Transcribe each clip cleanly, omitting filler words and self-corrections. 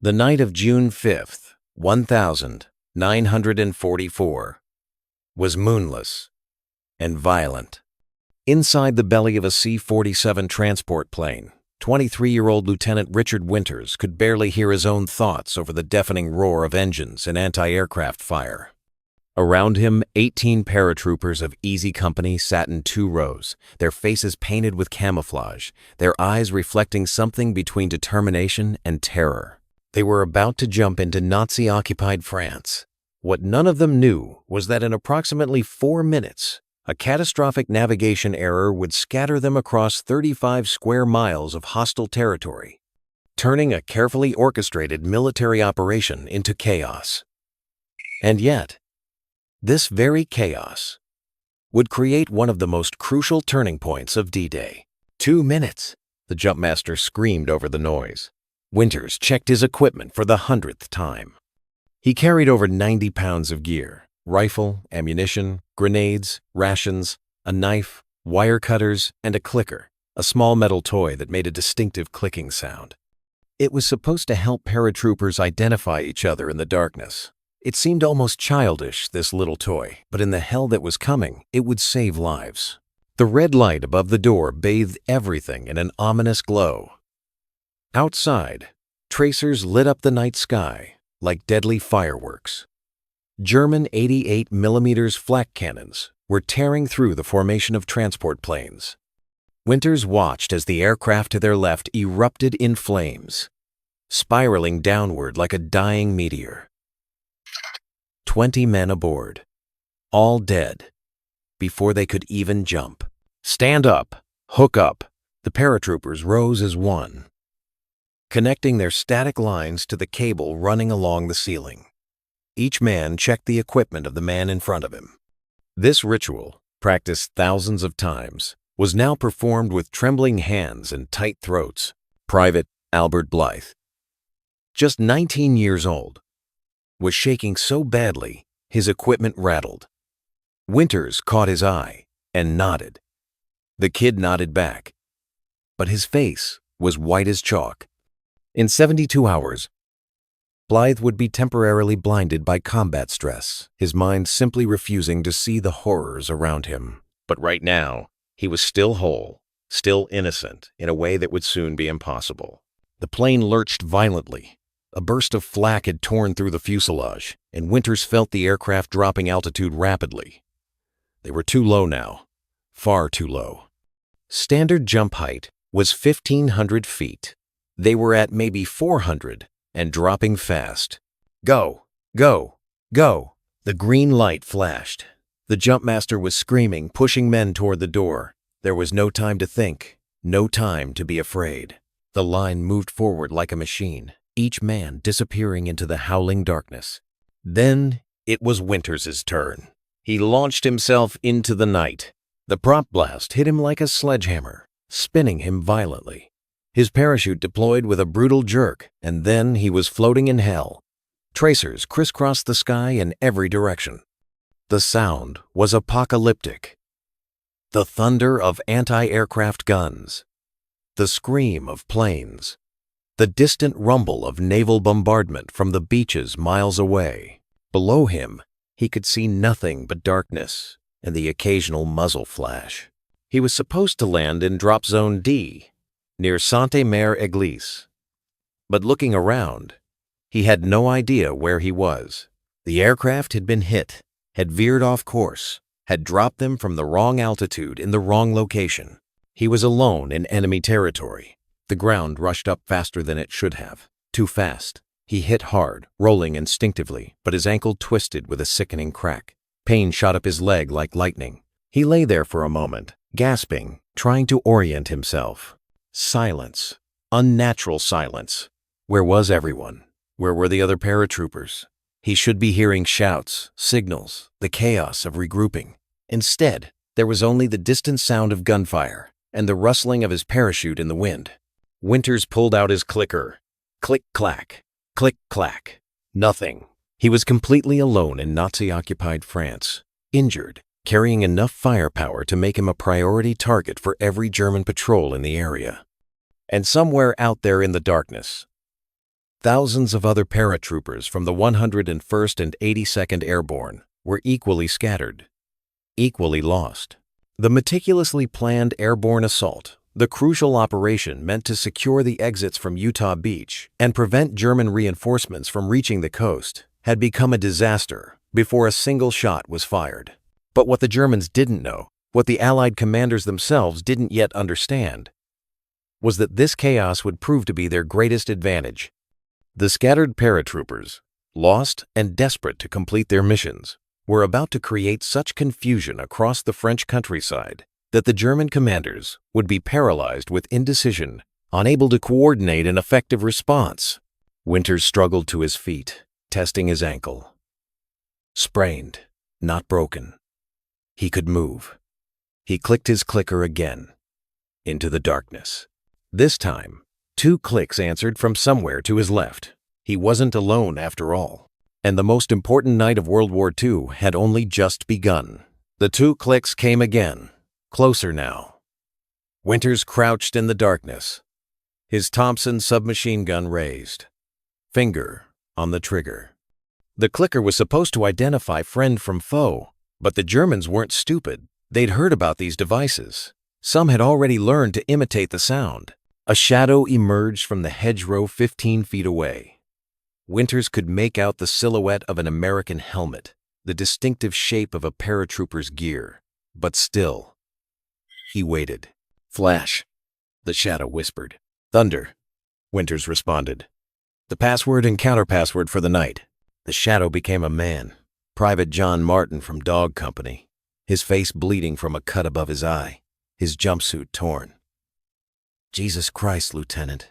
The night of June 5th, 1944, was moonless and violent. Inside the belly of a C-47 transport plane, 23-year-old Lieutenant Richard Winters could barely hear his own thoughts over the deafening roar of engines and anti-aircraft fire. Around him, 18 paratroopers of Easy Company sat in 2 rows, their faces painted with camouflage, their eyes reflecting something between determination and terror. They were about to jump into Nazi-occupied France. What none of them knew was that in approximately 4 minutes, a catastrophic navigation error would scatter them across 35 square miles of hostile territory, turning a carefully orchestrated military operation into chaos. And yet, this very chaos would create one of the most crucial turning points of D-Day. 2 minutes, the jumpmaster screamed over the noise. Winters checked his equipment for the 100th time. He carried over 90 pounds of gear: rifle, ammunition, grenades, rations, a knife, wire cutters, and a clicker, a small metal toy that made a distinctive clicking sound. It was supposed to help paratroopers identify each other in the darkness. It seemed almost childish, this little toy, but in the hell that was coming, it would save lives. The red light above the door bathed everything in an ominous glow. Outside, tracers lit up the night sky like deadly fireworks. German 88mm flak cannons were tearing through the formation of transport planes. Winters watched as the aircraft to their left erupted in flames, spiraling downward like a dying meteor. 20 men aboard, all dead, before they could even jump. "Stand up! Hook up!" The paratroopers rose as one, connecting their static lines to the cable running along the ceiling. Each man checked the equipment of the man in front of him. This ritual, practiced thousands of times, was now performed with trembling hands and tight throats. Private Albert Blythe, just 19 years old, was shaking so badly his equipment rattled. Winters caught his eye and nodded. The kid nodded back, but his face was white as chalk. In 72 hours, Blythe would be temporarily blinded by combat stress, his mind simply refusing to see the horrors around him. But right now, he was still whole, still innocent, in a way that would soon be impossible. The plane lurched violently. A burst of flak had torn through the fuselage, and Winters felt the aircraft dropping altitude rapidly. They were too low now, far too low. Standard jump height was 1,500 feet. They were at maybe 400 and dropping fast. "Go! Go! Go!" The green light flashed. The jumpmaster was screaming, pushing men toward the door. There was no time to think, no time to be afraid. The line moved forward like a machine, each man disappearing into the howling darkness. Then it was Winters' turn. He launched himself into the night. The prop blast hit him like a sledgehammer, spinning him violently. His parachute deployed with a brutal jerk, and then he was floating in hell. Tracers crisscrossed the sky in every direction. The sound was apocalyptic. The thunder of anti-aircraft guns, the scream of planes, the distant rumble of naval bombardment from the beaches miles away. Below him, he could see nothing but darkness and the occasional muzzle flash. He was supposed to land in Drop Zone D, near Sainte-Mère-Église. But looking around, he had no idea where he was. The aircraft had been hit, had veered off course, had dropped them from the wrong altitude in the wrong location. He was alone in enemy territory. The ground rushed up faster than it should have, too fast. He hit hard, rolling instinctively, but his ankle twisted with a sickening crack. Pain shot up his leg like lightning. He lay there for a moment, gasping, trying to orient himself. Silence. Unnatural silence. Where was everyone? Where were the other paratroopers? He should be hearing shouts, signals, the chaos of regrouping. Instead, there was only the distant sound of gunfire and the rustling of his parachute in the wind. Winters pulled out his clicker. Click-clack, click-clack. Nothing. He was completely alone in Nazi-occupied France, injured, carrying enough firepower to make him a priority target for every German patrol in the area. And somewhere out there in the darkness, Thousands of other paratroopers from the 101st and 82nd Airborne were equally scattered, equally lost. The meticulously planned airborne assault, the crucial operation meant to secure the exits from Utah Beach and prevent German reinforcements from reaching the coast, had become a disaster before a single shot was fired. But what the Germans didn't know, what the Allied commanders themselves didn't yet understand, was that this chaos would prove to be their greatest advantage. The scattered paratroopers, lost and desperate to complete their missions, were about to create such confusion across the French countryside that the German commanders would be paralyzed with indecision, unable to coordinate an effective response. Winters struggled to his feet, testing his ankle. Sprained, not broken. He could move. He clicked his clicker again. Into the darkness. This time, 2 clicks answered from somewhere to his left. He wasn't alone after all. And the most important night of World War II had only just begun. The 2 clicks came again, closer now. Winters crouched in the darkness, his Thompson submachine gun raised, finger on the trigger. The clicker was supposed to identify friend from foe, but the Germans weren't stupid. They'd heard about these devices. Some had already learned to imitate the sound. A shadow emerged from the hedgerow 15 feet away. Winters could make out the silhouette of an American helmet, the distinctive shape of a paratrooper's gear. But still, he waited. Flash, the shadow whispered. Thunder, Winters responded. The password and counterpassword for the night. The shadow became a man, Private John Martin from Dog Company, his face bleeding from a cut above his eye, his jumpsuit torn. Jesus Christ, Lieutenant.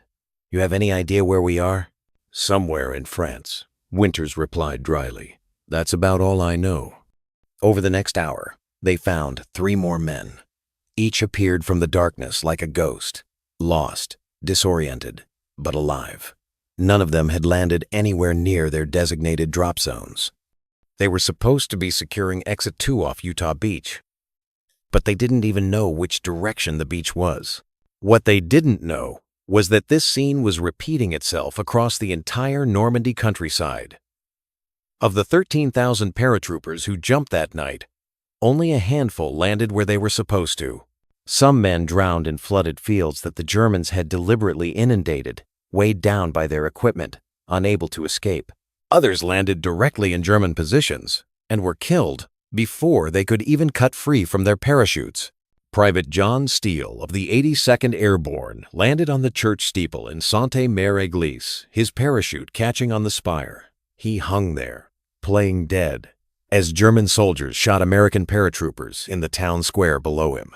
You have any idea where we are? Somewhere in France, Winters replied dryly. That's about all I know. Over the next hour, they found 3 more men. Each appeared from the darkness like a ghost, lost, disoriented, but alive. None of them had landed anywhere near their designated drop zones. They were supposed to be securing Exit 2 off Utah Beach, but they didn't even know which direction the beach was. What they didn't know was that this scene was repeating itself across the entire Normandy countryside. Of the 13,000 paratroopers who jumped that night, only a handful landed where they were supposed to. Some men drowned in flooded fields that the Germans had deliberately inundated, weighed down by their equipment, unable to escape. Others landed directly in German positions and were killed before they could even cut free from their parachutes. Private John Steele of the 82nd Airborne landed on the church steeple in Sainte-Mère-Église, his parachute catching on the spire. He hung there, playing dead, as German soldiers shot American paratroopers in the town square below him.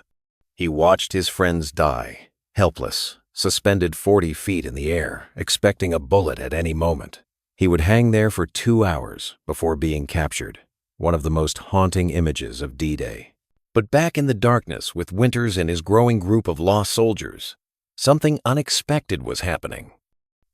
He watched his friends die, helpless, suspended 40 feet in the air, expecting a bullet at any moment. He would hang there for 2 hours before being captured, one of the most haunting images of D-Day. But back in the darkness with Winters and his growing group of lost soldiers, something unexpected was happening.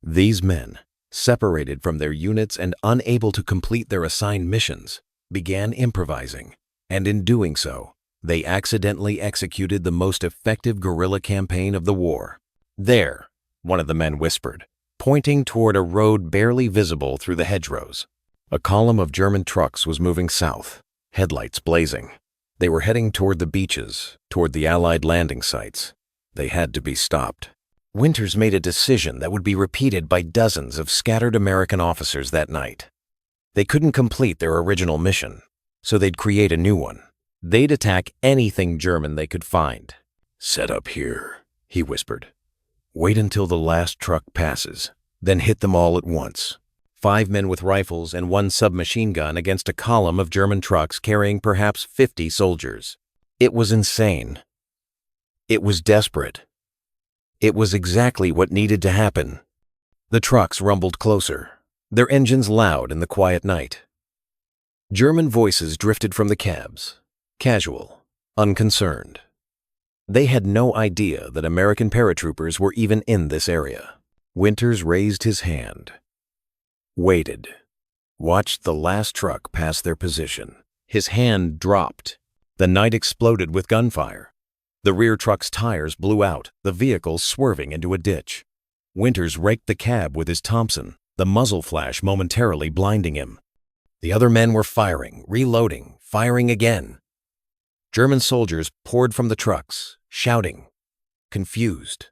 These men, separated from their units and unable to complete their assigned missions, began improvising, and in doing so, they accidentally executed the most effective guerrilla campaign of the war. There, one of the men whispered, pointing toward a road barely visible through the hedgerows. A column of German trucks was moving south, headlights blazing. They were heading toward the beaches, toward the Allied landing sites. They had to be stopped. Winters made a decision that would be repeated by dozens of scattered American officers that night. They couldn't complete their original mission, so they'd create a new one. They'd attack anything German they could find. Set up here, he whispered. Wait until the last truck passes, then hit them all at once. 5 men with rifles and 1 submachine gun against a column of German trucks carrying perhaps 50 soldiers. It was insane. It was desperate. It was exactly what needed to happen. The trucks rumbled closer, their engines loud in the quiet night. German voices drifted from the cabs, casual, unconcerned. They had no idea that American paratroopers were even in this area. Winters raised his hand, waited, watched the last truck pass their position. His hand dropped. The night exploded with gunfire. The rear truck's tires blew out, the vehicle swerving into a ditch. Winters raked the cab with his Thompson, the muzzle flash momentarily blinding him. The other men were firing, reloading, firing again. German soldiers poured from the trucks, shouting, confused,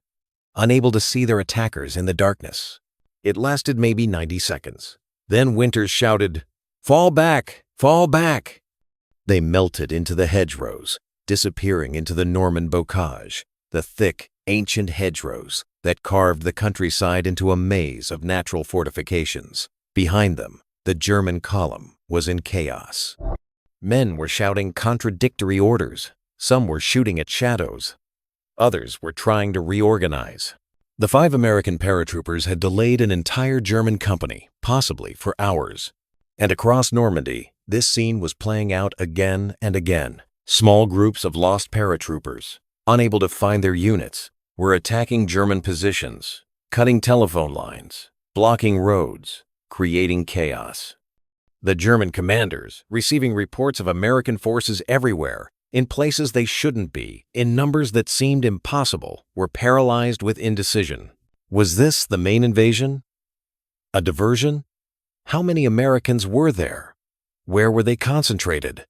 unable to see their attackers in the darkness. It lasted maybe 90 seconds. Then Winters shouted, "Fall back! Fall back!" They melted into the hedgerows, disappearing into the Norman bocage, the thick, ancient hedgerows that carved the countryside into a maze of natural fortifications. Behind them, the German column was in chaos. Men were shouting contradictory orders. Some were shooting at shadows. Others were trying to reorganize. The 5 American paratroopers had delayed an entire German company, possibly for hours. And across Normandy, this scene was playing out again and again. Small groups of lost paratroopers, unable to find their units, were attacking German positions, cutting telephone lines, blocking roads, creating chaos. The German commanders, receiving reports of American forces everywhere, in places they shouldn't be, in numbers that seemed impossible, were paralyzed with indecision. Was this the main invasion? A diversion? How many Americans were there? Where were they concentrated?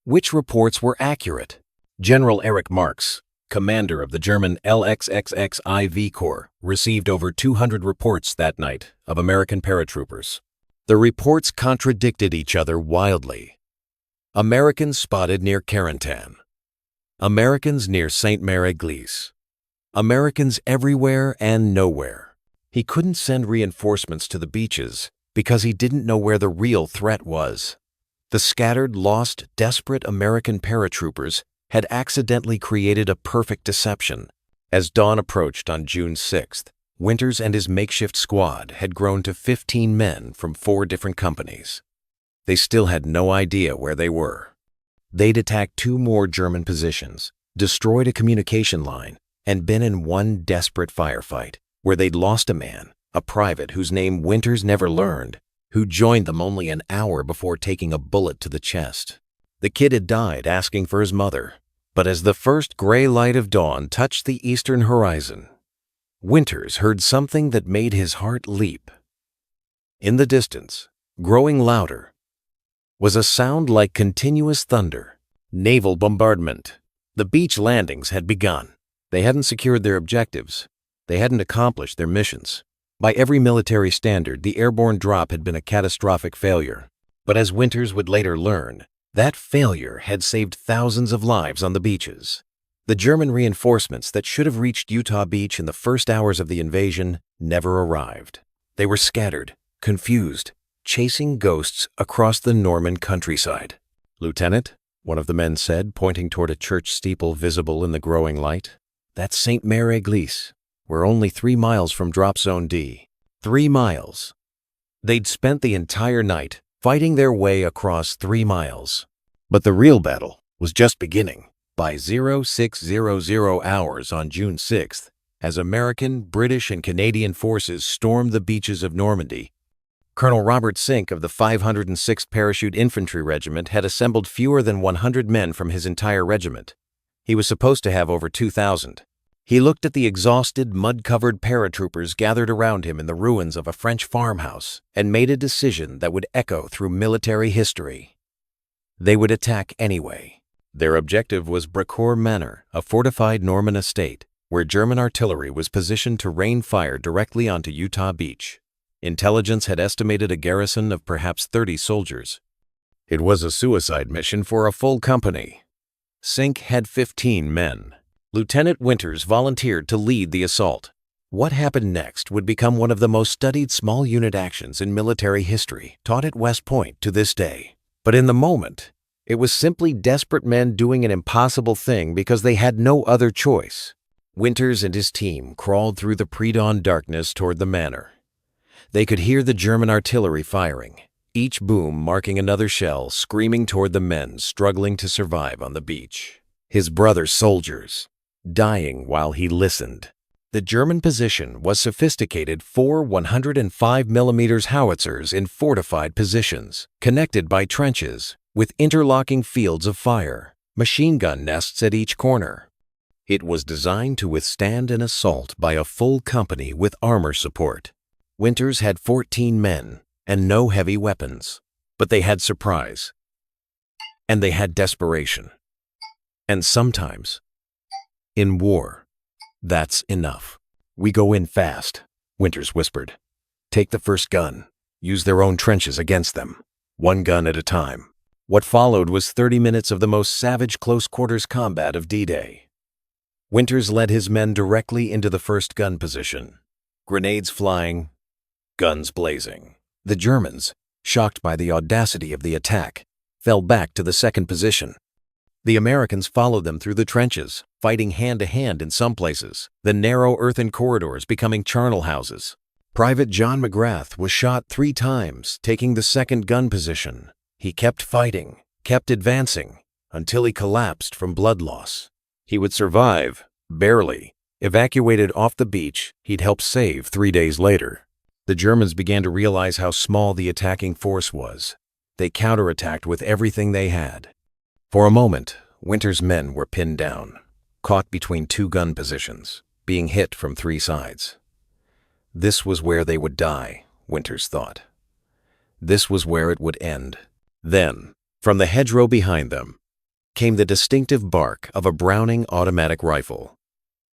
Which reports were accurate? General Erich Marx, commander of the German LXXXIV Corps, received over 200 reports that night of American paratroopers. The reports contradicted each other wildly. Americans spotted near Carentan. Americans near Saint-Mère-Église. Americans everywhere and nowhere. He couldn't send reinforcements to the beaches because he didn't know where the real threat was. The scattered, lost, desperate American paratroopers had accidentally created a perfect deception. As dawn approached on June 6th, Winters and his makeshift squad had grown to 15 men from 4 different companies. They still had no idea where they were. They'd attacked 2 more German positions, destroyed a communication line, and been in one desperate firefight where they'd lost a man, a private whose name Winters never learned, who joined them only an hour before taking a bullet to the chest. The kid had died asking for his mother, but as the first gray light of dawn touched the eastern horizon, Winters heard something that made his heart leap. In the distance, growing louder, was a sound like continuous thunder. Naval bombardment. The beach landings had begun. They hadn't secured their objectives. They hadn't accomplished their missions. By every military standard, the airborne drop had been a catastrophic failure. But as Winters would later learn, that failure had saved thousands of lives on the beaches. The German reinforcements that should have reached Utah Beach in the first hours of the invasion never arrived. They were scattered, confused, chasing ghosts across the Norman countryside. "Lieutenant," one of the men said, pointing toward a church steeple visible in the growing light, "that's Saint-Mère-Église. We're only 3 miles from Drop Zone D. 3 miles." They'd spent the entire night fighting their way across 3 miles. But the real battle was just beginning. By 0600 hours on June 6th, as American, British, and Canadian forces stormed the beaches of Normandy, Colonel Robert Sink of the 506th Parachute Infantry Regiment had assembled fewer than 100 men from his entire regiment. He was supposed to have over 2,000. He looked at the exhausted, mud-covered paratroopers gathered around him in the ruins of a French farmhouse and made a decision that would echo through military history. They would attack anyway. Their objective was Bracourt Manor, a fortified Norman estate, where German artillery was positioned to rain fire directly onto Utah Beach. Intelligence had estimated a garrison of perhaps 30 soldiers. It was a suicide mission for a full company. Sink had 15 men. Lieutenant Winters volunteered to lead the assault. What happened next would become one of the most studied small unit actions in military history, taught at West Point to this day. But in the moment, it was simply desperate men doing an impossible thing because they had no other choice. Winters and his team crawled through the pre-dawn darkness toward the manor. They could hear the German artillery firing, each boom marking another shell screaming toward the men struggling to survive on the beach. His brother soldiers, dying while he listened. The German position was sophisticated 4 105mm howitzers in fortified positions, connected by trenches, with interlocking fields of fire, machine gun nests at each corner. It was designed to withstand an assault by a full company with armor support. Winters had 14 men and no heavy weapons, but they had surprise, and they had desperation. And sometimes, in war, that's enough. "We go in fast," Winters whispered. "Take the first gun. Use their own trenches against them. One gun at a time." What followed was 30 minutes of the most savage close-quarters combat of D-Day. Winters led his men directly into the first gun position. Grenades flying, guns blazing. The Germans, shocked by the audacity of the attack, fell back to the second position. The Americans followed them through the trenches, fighting hand-to-hand in some places, the narrow earthen corridors becoming charnel houses. Private John McGrath was shot 3 times, taking the second gun position. He kept fighting, kept advancing, until he collapsed from blood loss. He would survive, barely, evacuated off the beach he'd helped save 3 days later. The Germans began to realize how small the attacking force was. They counterattacked with everything they had. For a moment, Winters' men were pinned down, caught between 2 gun positions, being hit from 3 sides. This was where they would die, Winters thought. This was where it would end. Then, from the hedgerow behind them, came the distinctive bark of a Browning automatic rifle.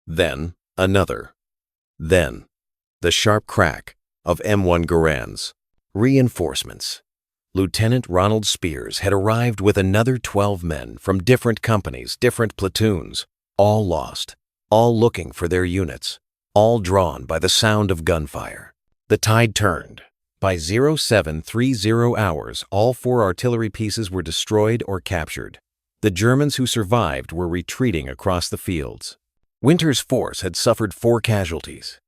Then, another. Then, the sharp crack of M1 Garands. Reinforcements. Lieutenant Ronald Spears had arrived with another 12 men from different companies, different platoons, all lost, all looking for their units, all drawn by the sound of gunfire. The tide turned. By 0730 hours, all 4 artillery pieces were destroyed or captured. The Germans who survived were retreating across the fields. Winters' force had suffered 4 casualties.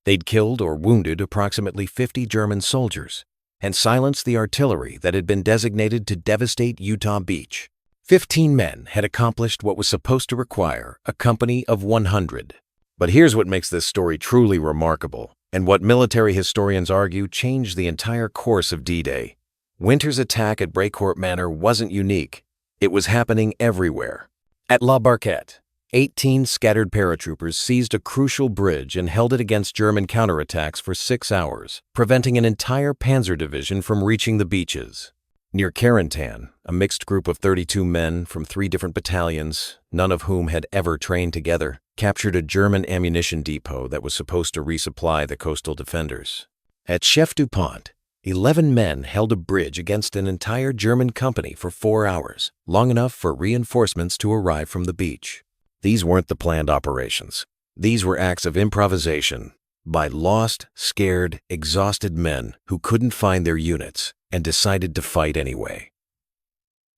They'd killed or wounded approximately 50 German soldiers and silenced the artillery that had been designated to devastate Utah Beach. 15 men had accomplished what was supposed to require a company of 100. But here's what makes this story truly remarkable, and what military historians argue changed the entire course of D-Day. Winters' attack at Brecourt Manor wasn't unique. It was happening everywhere. At La Barquette, 18 scattered paratroopers seized a crucial bridge and held it against German counterattacks for 6 hours, preventing an entire panzer division from reaching the beaches. Near Carentan, a mixed group of 32 men from 3 different battalions, none of whom had ever trained together, captured a German ammunition depot that was supposed to resupply the coastal defenders. At Chef Dupont, 11 men held a bridge against an entire German company for 4 hours, long enough for reinforcements to arrive from the beach. These weren't the planned operations. These were acts of improvisation by lost, scared, exhausted men who couldn't find their units and decided to fight anyway.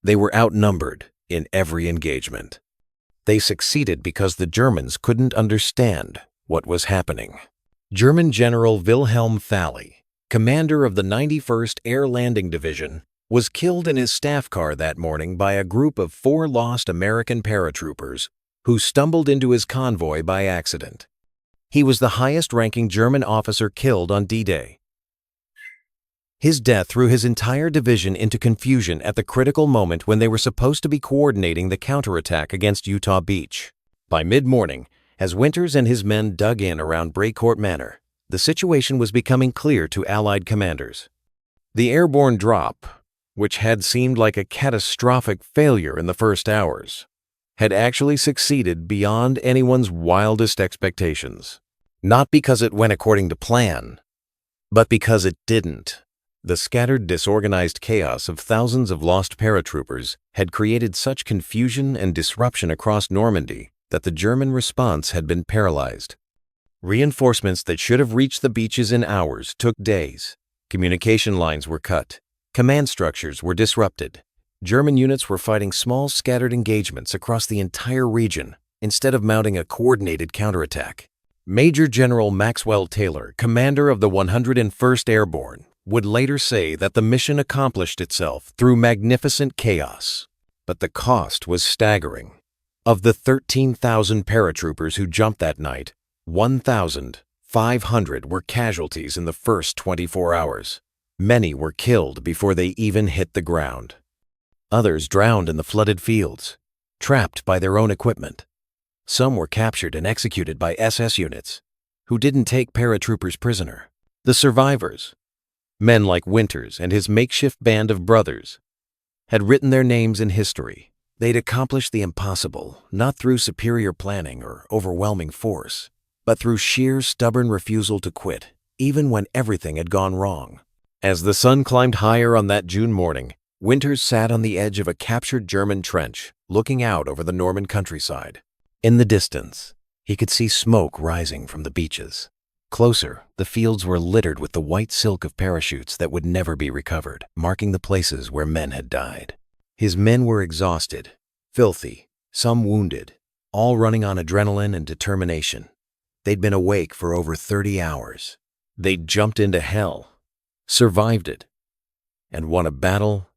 They were outnumbered in every engagement. They succeeded because the Germans couldn't understand what was happening. German General Wilhelm Falley, commander of the 91st Air Landing Division, was killed in his staff car that morning by a group of 4 lost American paratroopers who stumbled into his convoy by accident. He was the highest-ranking German officer killed on D-Day. His death threw his entire division into confusion at the critical moment when they were supposed to be coordinating the counterattack against Utah Beach. By mid-morning, as Winters and his men dug in around Brecourt Manor, the situation was becoming clear to Allied commanders. The airborne drop, which had seemed like a catastrophic failure in the first hours, had actually succeeded beyond anyone's wildest expectations. Not because it went according to plan, but because it didn't. The scattered, disorganized chaos of thousands of lost paratroopers had created such confusion and disruption across Normandy that the German response had been paralyzed. Reinforcements that should have reached the beaches in hours took days. Communication lines were cut. Command structures were disrupted. German units were fighting small, scattered engagements across the entire region instead of mounting a coordinated counterattack. Major General Maxwell Taylor, commander of the 101st Airborne, would later say that the mission accomplished itself through magnificent chaos. But the cost was staggering. Of the 13,000 paratroopers who jumped that night, 1,500 were casualties in the first 24 hours. Many were killed before they even hit the ground. Others drowned in the flooded fields, trapped by their own equipment. Some were captured and executed by SS units, who didn't take paratroopers prisoner. The survivors, men like Winters and his makeshift band of brothers, had written their names in history. They'd accomplished the impossible, not through superior planning or overwhelming force, but through sheer stubborn refusal to quit, even when everything had gone wrong. As the sun climbed higher on that June morning, Winters sat on the edge of a captured German trench, looking out over the Norman countryside. In the distance, he could see smoke rising from the beaches. Closer, the fields were littered with the white silk of parachutes that would never be recovered, marking the places where men had died. His men were exhausted, filthy, some wounded, all running on adrenaline and determination. They'd been awake for over 30 hours. They'd jumped into hell, survived it, and won a battle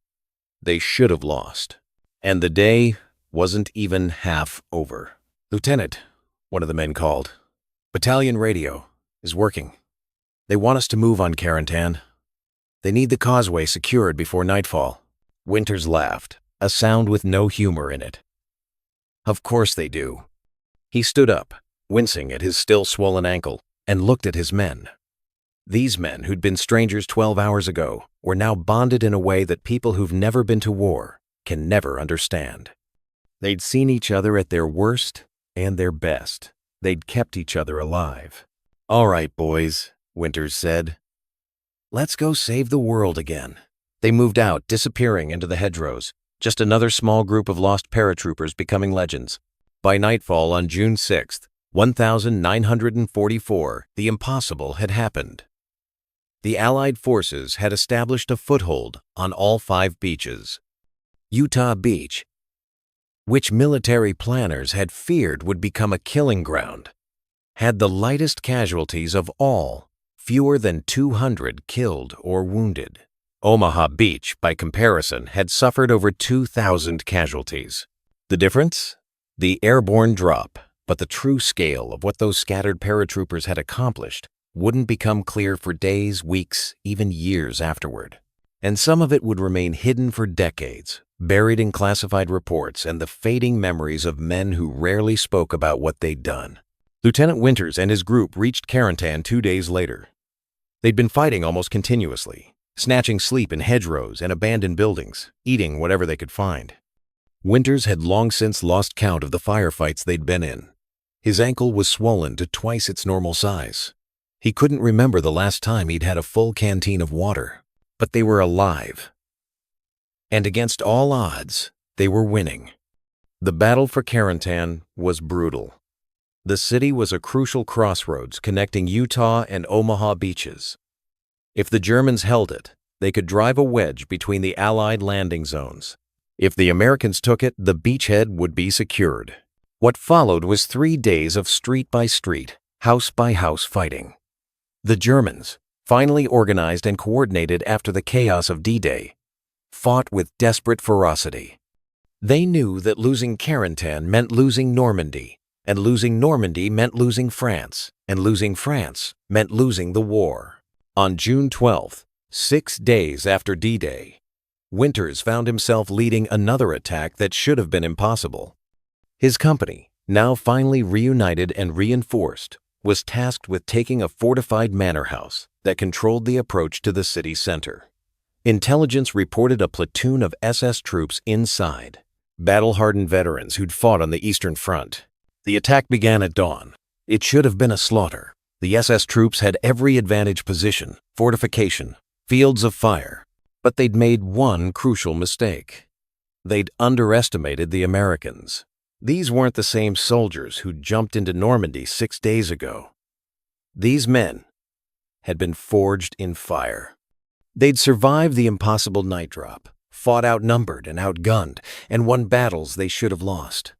they should have lost. And the day wasn't even half over. "Lieutenant," one of the men called, "battalion radio is working. They want us to move on Carentan. They need the causeway secured before nightfall." Winters laughed, a sound with no humor in it. "Of course they do." He stood up, wincing at his still swollen ankle, and looked at his men. These men, who'd been strangers 12 hours ago, were now bonded in a way that people who've never been to war can never understand. They'd seen each other at their worst and their best. They'd kept each other alive. "All right, boys," Winters said. "Let's go save the world again." They moved out, disappearing into the hedgerows, just another small group of lost paratroopers becoming legends. By nightfall on June 6th, 1944, the impossible had happened. The Allied forces had established a foothold on all 5 beaches. Utah Beach, which military planners had feared would become a killing ground, had the lightest casualties of all, fewer than 200 killed or wounded. Omaha Beach, by comparison, had suffered over 2,000 casualties. The difference? The airborne drop, but the true scale of what those scattered paratroopers had accomplished wouldn't become clear for days, weeks, even years afterward. And some of it would remain hidden for decades, buried in classified reports and the fading memories of men who rarely spoke about what they'd done. Lieutenant Winters and his group reached Carentan 2 days later. They'd been fighting almost continuously, snatching sleep in hedgerows and abandoned buildings, eating whatever they could find. Winters had long since lost count of the firefights they'd been in. His ankle was swollen to twice its normal size. He couldn't remember the last time he'd had a full canteen of water. But they were alive. And against all odds, they were winning. The battle for Carentan was brutal. The city was a crucial crossroads connecting Utah and Omaha beaches. If the Germans held it, they could drive a wedge between the Allied landing zones. If the Americans took it, the beachhead would be secured. What followed was 3 days of street by street, house by house fighting. The Germans, finally organized and coordinated after the chaos of D-Day, fought with desperate ferocity. They knew that losing Carentan meant losing Normandy, and losing Normandy meant losing France, and losing France meant losing the war. On June 12th, 6 days after D-Day, Winters found himself leading another attack that should have been impossible. His company, now finally reunited and reinforced, was tasked with taking a fortified manor house that controlled the approach to the city center. Intelligence reported a platoon of SS troops inside, battle-hardened veterans who'd fought on the Eastern Front. The attack began at dawn. It should have been a slaughter. The SS troops had every advantage position, fortification, fields of fire. But they'd made one crucial mistake. They'd underestimated the Americans. These weren't the same soldiers who jumped into Normandy 6 days ago. These men had been forged in fire. They'd survived the impossible night drop, fought outnumbered and outgunned, and won battles they should have lost.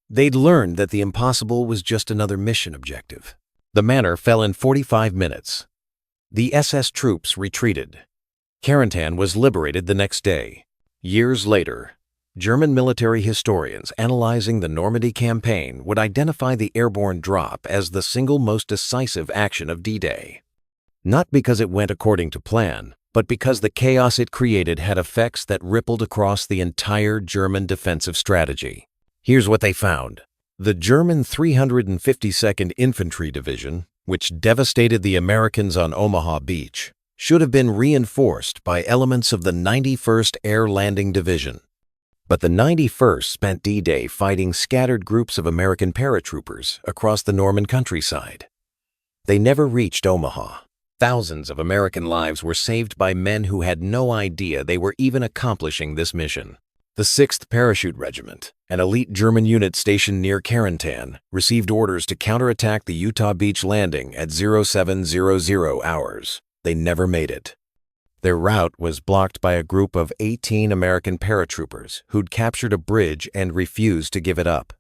They'd learned that the impossible was just another mission objective. The manor fell in 45 minutes. The SS troops retreated. Carentan was liberated the next day. Years later, German military historians analyzing the Normandy campaign would identify the airborne drop as the single most decisive action of D-Day. Not because it went according to plan, but because the chaos it created had effects that rippled across the entire German defensive strategy. Here's what they found. The German 352nd Infantry Division, which devastated the Americans on Omaha Beach, should have been reinforced by elements of the 91st Air Landing Division. But the 91st spent D-Day fighting scattered groups of American paratroopers across the Norman countryside. They never reached Omaha. Thousands of American lives were saved by men who had no idea they were even accomplishing this mission. The 6th Parachute Regiment, an elite German unit stationed near Carentan, received orders to counterattack the Utah Beach landing at 0700 hours. They never made it. Their route was blocked by a group of 18 American paratroopers who'd captured a bridge and refused to give it up.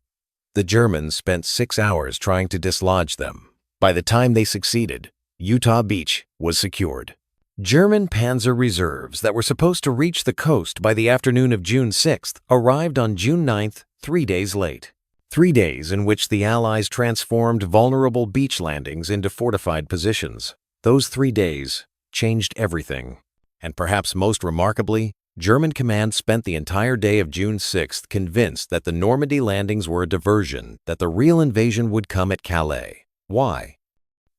The Germans spent 6 hours trying to dislodge them. By the time they succeeded, Utah Beach was secured. German panzer reserves that were supposed to reach the coast by the afternoon of June 6th arrived on June 9th, 3 days late. 3 days in which the Allies transformed vulnerable beach landings into fortified positions. Those 3 days changed everything. And perhaps most remarkably, German command spent the entire day of June 6th convinced that the Normandy landings were a diversion, that the real invasion would come at Calais. Why?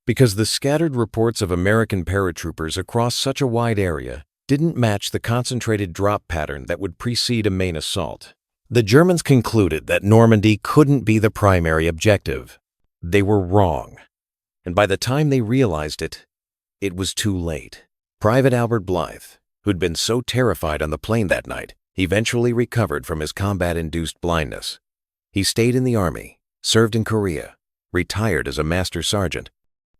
Because the scattered reports of American paratroopers across such a wide area didn't match the concentrated drop pattern that would precede a main assault. The Germans concluded that Normandy couldn't be the primary objective. They were wrong. And by the time they realized it, it was too late. Private Albert Blythe, who'd been so terrified on the plane that night, eventually recovered from his combat-induced blindness. He stayed in the Army, served in Korea, retired as a master sergeant.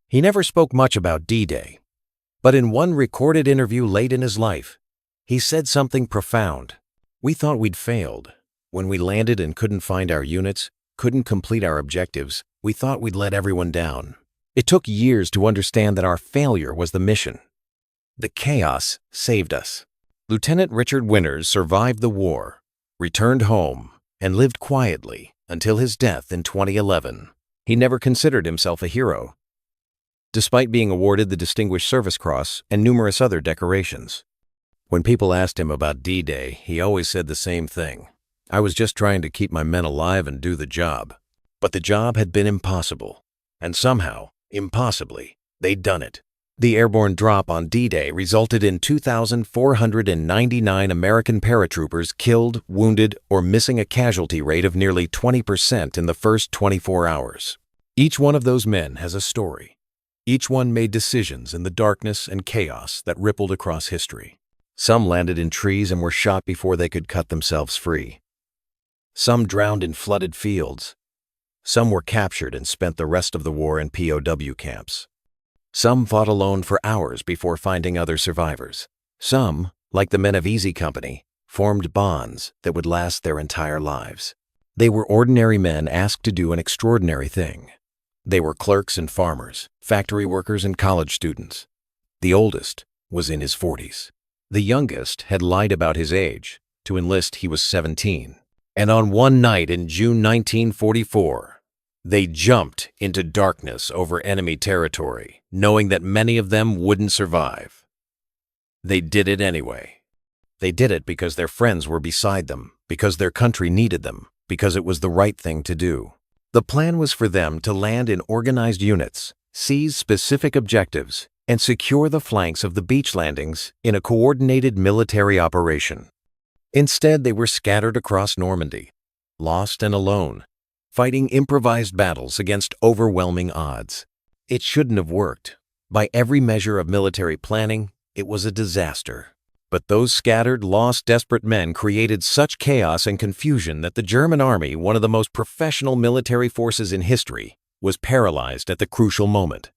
He never spoke much about D-Day, but in one recorded interview late in his life, he said something profound. "We thought we'd failed. When we landed and couldn't find our units, couldn't complete our objectives, we thought we'd let everyone down. It took years to understand that our failure was the mission. The chaos saved us." Lieutenant Richard Winters survived the war, returned home, and lived quietly until his death in 2011. He never considered himself a hero, despite being awarded the Distinguished Service Cross and numerous other decorations. When people asked him about D-Day, he always said the same thing. "I was just trying to keep my men alive and do the job." But the job had been impossible, and somehow, impossibly, they'd done it. The airborne drop on D-Day resulted in 2,499 American paratroopers killed, wounded, or missing, a casualty rate of nearly 20% in the first 24 hours. Each one of those men has a story. Each one made decisions in the darkness and chaos that rippled across history. Some landed in trees and were shot before they could cut themselves free. Some drowned in flooded fields. Some were captured and spent the rest of the war in POW camps. Some fought alone for hours before finding other survivors. Some, like the men of Easy Company, formed bonds that would last their entire lives. They were ordinary men asked to do an extraordinary thing. They were clerks and farmers, factory workers and college students. The oldest was in his 40s. The youngest had lied about his age. To enlist, he was 17. And on one night in June 1944, they jumped into darkness over enemy territory, knowing that many of them wouldn't survive. They did it anyway. They did it because their friends were beside them, because their country needed them, because it was the right thing to do. The plan was for them to land in organized units, seize specific objectives, and secure the flanks of the beach landings in a coordinated military operation. Instead, they were scattered across Normandy, lost and alone, fighting improvised battles against overwhelming odds. It shouldn't have worked. By every measure of military planning, it was a disaster. But those scattered, lost, desperate men created such chaos and confusion that the German army, one of the most professional military forces in history, was paralyzed at the crucial moment.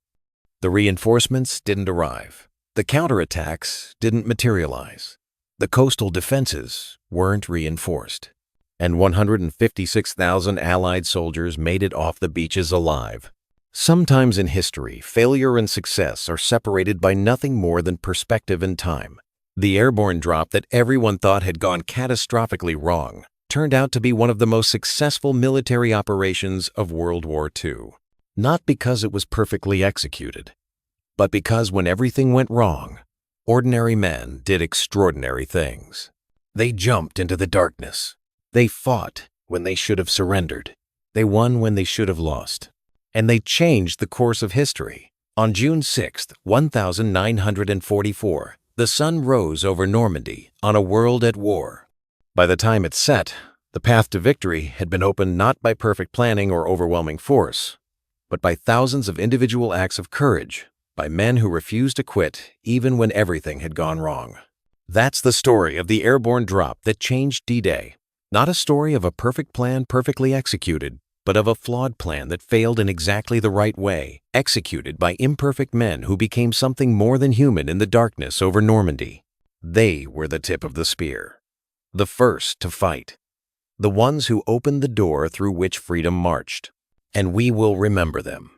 The reinforcements didn't arrive. The counterattacks didn't materialize. The coastal defenses weren't reinforced. And 156,000 Allied soldiers made it off the beaches alive. Sometimes in history, failure and success are separated by nothing more than perspective and time. The airborne drop that everyone thought had gone catastrophically wrong turned out to be one of the most successful military operations of World War II. Not because it was perfectly executed, but because when everything went wrong, ordinary men did extraordinary things. They jumped into the darkness. They fought when they should have surrendered. They won when they should have lost. and they changed the course of history. On June 6, 1944, the sun rose over Normandy on a world at war. By the time it set, the path to victory had been opened not by perfect planning or overwhelming force, but by thousands of individual acts of courage, by men who refused to quit even when everything had gone wrong. That's the story of the airborne drop that changed D-Day. Not a story of a perfect plan perfectly executed, but of a flawed plan that failed in exactly the right way, executed by imperfect men who became something more than human in the darkness over Normandy. They were the tip of the spear, the first to fight, the ones who opened the door through which freedom marched. And we will remember them.